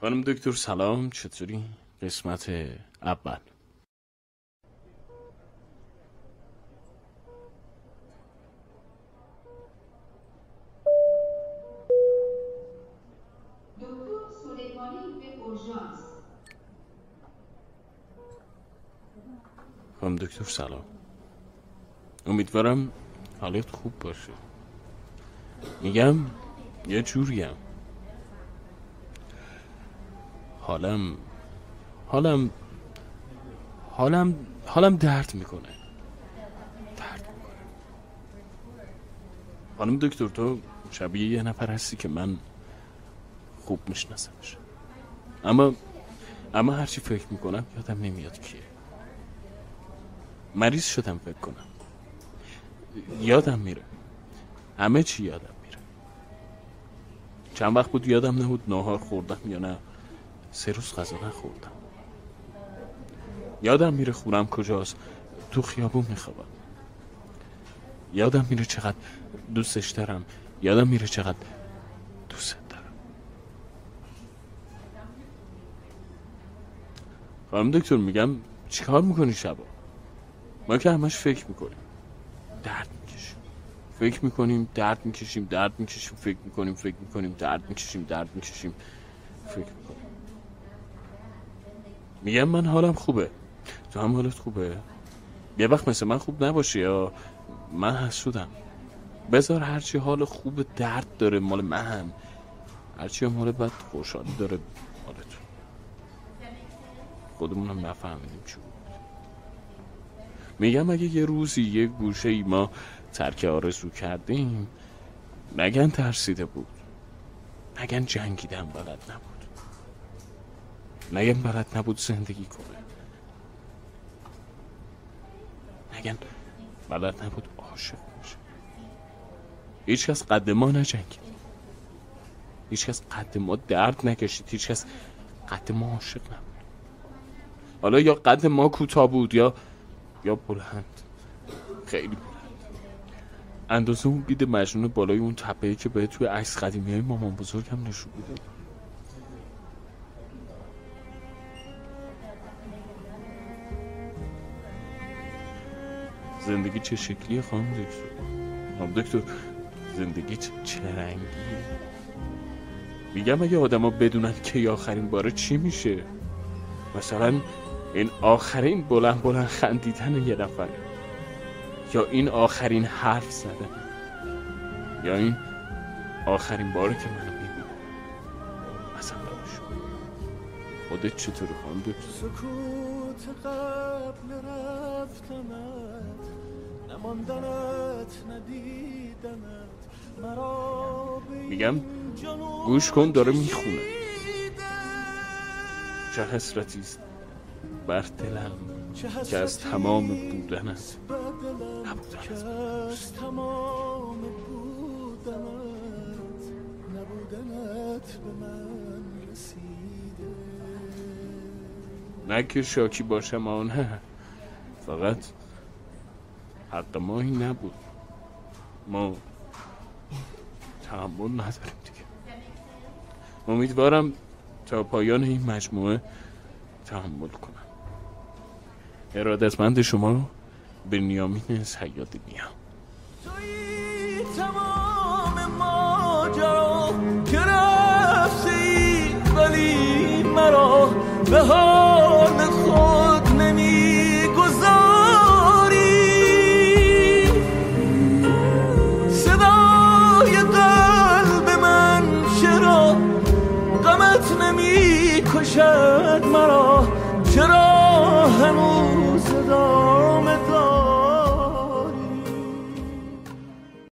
خانم دکتر سلام، چطوری؟ قسمت اول. دکتر سلیمانی به اورژانس. خانم دکتر سلام، امیدوارم حالت خوب باشه. میگم یه جوریم، حالم درد میکنه. خانم دکتر تو شبیه یه نفر هستی که من خوب میشناسمش، اما هرچی فکر میکنم یادم نمیاد کیه. مریض شدم فکر کنم، یادم میره، همه چی یادم میره. چند وقت بود یادم نبود ناهار خوردم یا نه 3 روز غذا نخوردم. یادم میره خونم کجاست، تو خیابون میخوابم. یادم میره چقدر دوستش دارم، یادم میره چقدر دوست دارم. خانم دکتر میگم چیکار میکنی شبا؟ ما که همش فکر میکنیم، درد میکشیم، فکر میکنیم، درد میکشیم، درد میکشیم، فکر میکنیم، فکر میکنیم، درد میکشیم، درد میکشیم، فکر میکنیم. میگم من حالم خوبه، تو هم حالت خوبه؟ یه وقت مثل من خوب نباشی یا من حسودم. بذار هرچی حال خوب درد داره مال من، هرچی هم حال بد خوشحالی داره مال تو. خودمونم نفهمیدیم چی بود. میگم اگه یه روزی یه گوشه ای ما ترک آرزو کردیم، نگن ترسیده بود، نگن جنگیدن بلد نبود، نگن بلد نبود زندگی کنه، نگن بلد نبود عاشق باشه. هیچ کس قد ما نجنگید، هیچ کس قد ما درد نکشید، هیچ کس قد ما عاشق نبود. حالا یا قد ما کوتاه بود یا بلند، خیلی بلند، اندازه اون بید مجنون بالای اون تپه‌ای که به توی عکس قدیمی های مامان بزرگم نشون میده. زندگی چه شکلیه خانم دکتر؟ زندگی چه رنگیه؟ میگم اگه آدما بدونن که آخرین باره چی میشه، مثلا این آخرین بلند خندیدن یه نفر، یا این آخرین حرف زدن، یا این آخرین باره که منو میبینم، مثلا خودت چطوری خانم دکتر؟ سکوت قبل رفتنت، نماندنت ندیدنت، مرا میگم گوش کن داره میخونه. چه حسرتیست بر دلم که از تمام بودنت نبودنت به من رسیده. نه که شاکی باشم، نه، فقط حق ما این نبود. ما تحمل نداریم دیگه. امیدوارم تا پایان این مجموعه تحمل کنم. ارادتمند شما، بنیامین صیادی میام. توی تمام ماجرا که رفتی، ولی مرا به حال خود نمیگذاری. صدای قلب من چرا غمت نمیکشد مرا؟